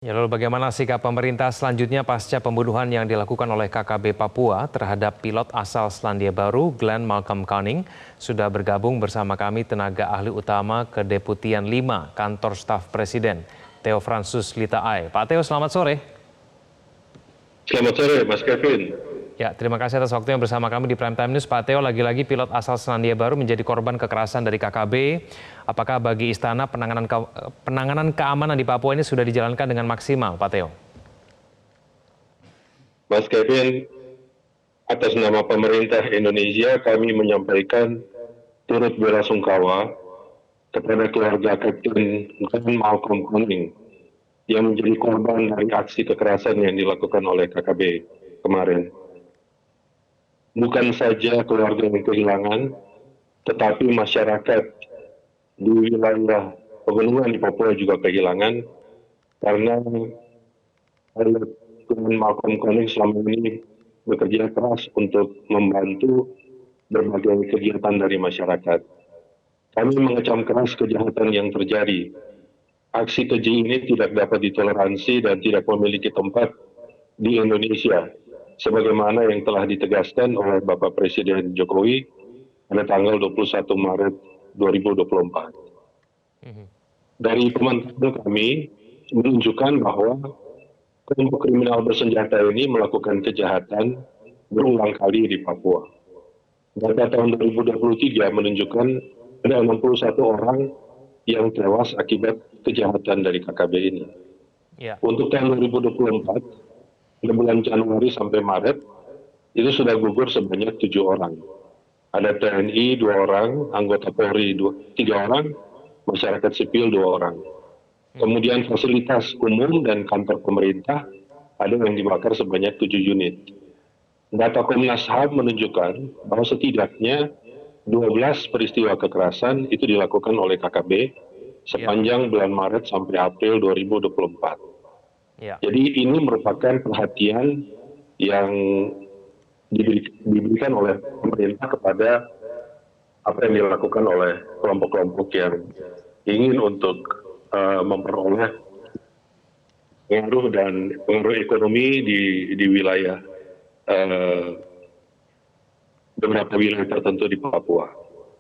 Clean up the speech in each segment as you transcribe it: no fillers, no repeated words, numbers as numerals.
Ya, lalu bagaimana sikap pemerintah selanjutnya pasca pembunuhan yang dilakukan oleh KKB Papua terhadap pilot asal Selandia Baru, Glenn Malcolm Canning? Sudah bergabung bersama kami tenaga ahli utama Kedeputian 5 Kantor Staf Presiden, Theo Fransus Litaai. Pak Theo, selamat sore. Selamat sore, Mas Kevin. Ya, terima kasih atas waktunya bersama kami di Prime Time News. Pak Theo, lagi-lagi pilot asal Selandia Baru menjadi korban kekerasan dari KKB. Apakah bagi Istana penanganan keamanan di Papua ini sudah dijalankan dengan maksimal, Pak Theo? Mas Kevin, atas nama pemerintah Indonesia kami menyampaikan turut belasungkawa kepada keluarga Kapten Glenn Malcolm Canning yang menjadi korban dari aksi kekerasan yang dilakukan oleh KKB kemarin. Bukan saja keluarga yang kehilangan, tetapi masyarakat di wilayah pegunungan di Papua juga kehilangan karena Glenn Malcolm Canning selama ini bekerja keras untuk membantu berbagai kegiatan dari masyarakat. Kami mengecam keras kejahatan yang terjadi. Aksi keji ini tidak dapat ditoleransi dan tidak memiliki tempat di Indonesia, sebagaimana yang telah ditegaskan oleh Bapak Presiden Jokowi pada tanggal 21 Maret 2024. Dari pemantauan kami menunjukkan bahwa kelompok kriminal bersenjata ini melakukan kejahatan berulang kali di Papua. Data tahun 2023 menunjukkan ada 61 orang yang tewas akibat kejahatan dari KKB ini. Ya. Untuk tahun 2024, di bulan Januari sampai Maret, itu sudah gugur sebanyak 7 orang. Ada TNI 2 orang, anggota Polri 3 orang, masyarakat sipil 2 orang. Kemudian fasilitas umum dan kantor pemerintah ada yang dibakar sebanyak 7 unit. Data Komnas HAM menunjukkan bahwa setidaknya 12 peristiwa kekerasan itu dilakukan oleh KKB sepanjang bulan Maret sampai April 2024. Ya. Jadi ini merupakan perhatian yang diberikan oleh pemerintah kepada apa yang dilakukan oleh kelompok-kelompok yang ingin untuk memperoleh pengaruh ekonomi di wilayah beberapa wilayah tertentu di Papua.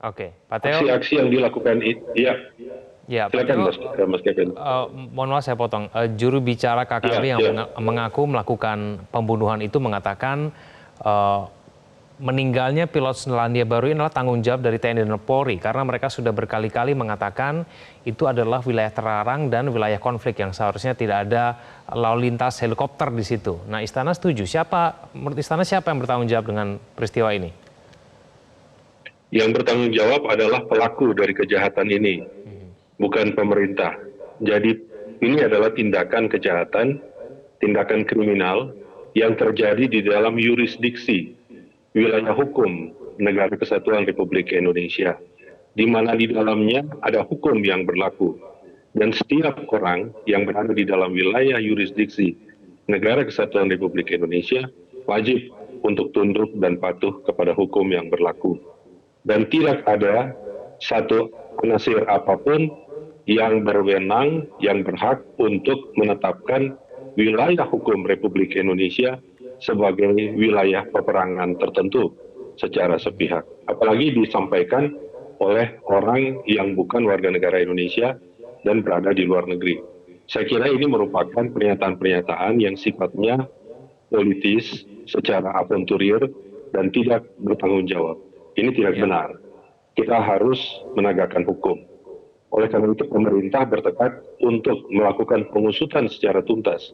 Oke, Pak Theo. Aksi-aksi yang dilakukan itu, ya, Pak silakan Theo, Mas Kevin. mohon maaf saya potong. Juru bicara KKB yang mengaku melakukan pembunuhan itu mengatakan meninggalnya pilot Selandia Baru ini adalah tanggung jawab dari TNI dan Polri karena mereka sudah berkali-kali mengatakan itu adalah wilayah terlarang dan wilayah konflik yang seharusnya tidak ada lalu lintas helikopter di situ. Nah, Istana setuju. Menurut Istana siapa yang bertanggung jawab dengan peristiwa ini? Yang bertanggung jawab adalah pelaku dari kejahatan ini, bukan pemerintah. Jadi ini adalah tindakan kejahatan, tindakan kriminal yang terjadi di dalam yurisdiksi wilayah hukum Negara Kesatuan Republik Indonesia, di mana di dalamnya ada hukum yang berlaku. Dan setiap orang yang berada di dalam wilayah yurisdiksi Negara Kesatuan Republik Indonesia wajib untuk tunduk dan patuh kepada hukum yang berlaku. Dan tidak ada satu penasihat apapun yang berwenang, yang berhak untuk menetapkan wilayah hukum Republik Indonesia sebagai wilayah peperangan tertentu secara sepihak. Apalagi disampaikan oleh orang yang bukan warga negara Indonesia dan berada di luar negeri. Saya kira ini merupakan pernyataan-pernyataan yang sifatnya politis, secara aventurir, dan tidak bertanggung jawab. Ini tidak benar. Kita harus menegakkan hukum. Oleh karena itu pemerintah bertekad untuk melakukan pengusutan secara tuntas,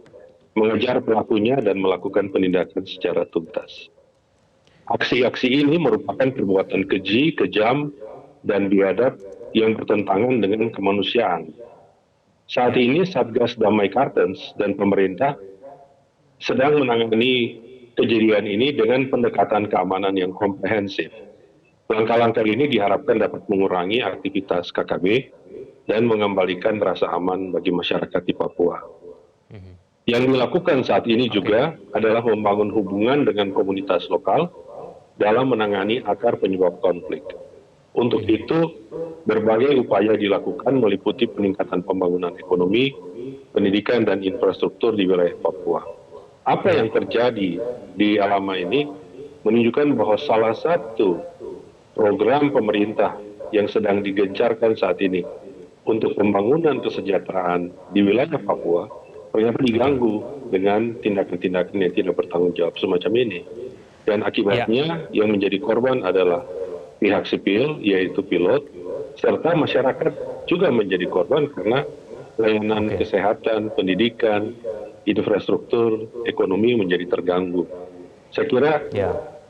mengejar pelakunya dan melakukan penindakan secara tuntas. Aksi-aksi ini merupakan perbuatan keji, kejam, dan biadab yang bertentangan dengan kemanusiaan. Saat ini Satgas Damai Kartens dan pemerintah sedang menangani kejadian ini dengan pendekatan keamanan yang komprehensif. Langkah-langkah ini diharapkan dapat mengurangi aktivitas KKB dan mengembalikan rasa aman bagi masyarakat di Papua. Yang dilakukan saat ini juga adalah membangun hubungan dengan komunitas lokal dalam menangani akar penyebab konflik. Untuk itu, berbagai upaya dilakukan meliputi peningkatan pembangunan ekonomi, pendidikan dan infrastruktur di wilayah Papua. Apa yang terjadi di Alama ini menunjukkan bahwa salah satu program pemerintah yang sedang digencarkan saat ini untuk pembangunan kesejahteraan di wilayah Papua ternyata diganggu dengan tindakan-tindakan yang tidak bertanggung jawab semacam ini. Dan akibatnya yang menjadi korban adalah pihak sipil, yaitu pilot, serta masyarakat juga menjadi korban karena layanan kesehatan, pendidikan, infrastruktur, ekonomi menjadi terganggu. Saya kira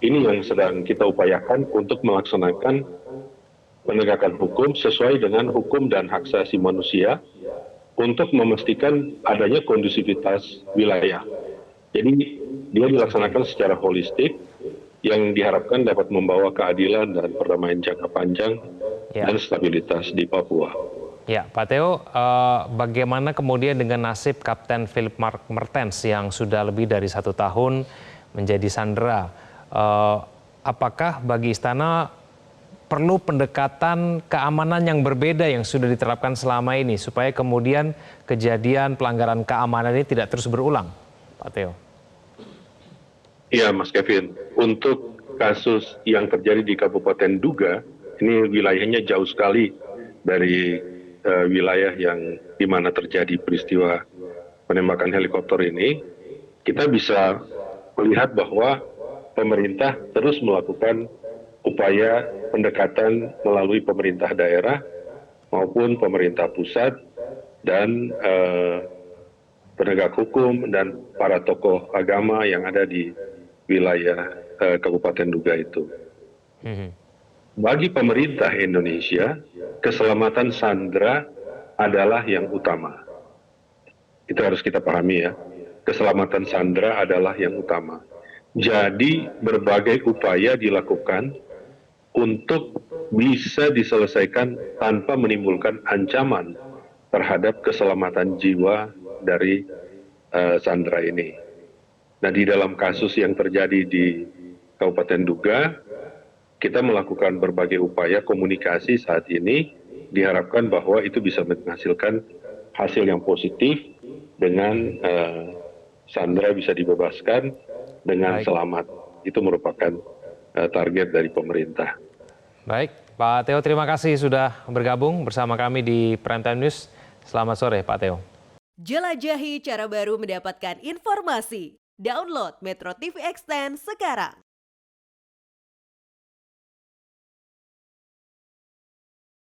ini yang sedang kita upayakan untuk melaksanakan penegakan hukum sesuai dengan hukum dan hak asasi manusia untuk memastikan adanya kondusivitas wilayah. Jadi dia dilaksanakan secara holistik yang diharapkan dapat membawa keadilan dan perdamaian jangka panjang dan stabilitas di Papua. Ya, Pak Theo, bagaimana kemudian dengan nasib Kapten Philip Mark Mertens yang sudah lebih dari 1 tahun menjadi sandera? Apakah bagi Istana perlu pendekatan keamanan yang berbeda yang sudah diterapkan selama ini supaya kemudian kejadian pelanggaran keamanan ini tidak terus berulang, Pak Theo? Iya, Mas Kevin. Untuk kasus yang terjadi di Kabupaten Duga, ini wilayahnya jauh sekali dari wilayah yang di mana terjadi peristiwa penembakan helikopter ini. Kita bisa melihat bahwa pemerintah terus melakukan upaya pendekatan melalui pemerintah daerah maupun pemerintah pusat dan penegak hukum dan para tokoh agama yang ada di wilayah Kabupaten Duga itu. Bagi pemerintah Indonesia, keselamatan sandera adalah yang utama. Itu harus kita pahami ya. Keselamatan sandera adalah yang utama. Jadi berbagai upaya dilakukan untuk bisa diselesaikan tanpa menimbulkan ancaman terhadap keselamatan jiwa dari sandera ini. Nah, di dalam kasus yang terjadi di Kabupaten Duga, kita melakukan berbagai upaya komunikasi saat ini, diharapkan bahwa itu bisa menghasilkan hasil yang positif dengan sandera bisa dibebaskan dengan selamat. Itu merupakan target dari pemerintah. Baik, Pak Theo, terima kasih sudah bergabung bersama kami di Primetime News. Selamat sore, Pak Theo. Jelajahi cara baru mendapatkan informasi. Download Metro TV Extend sekarang.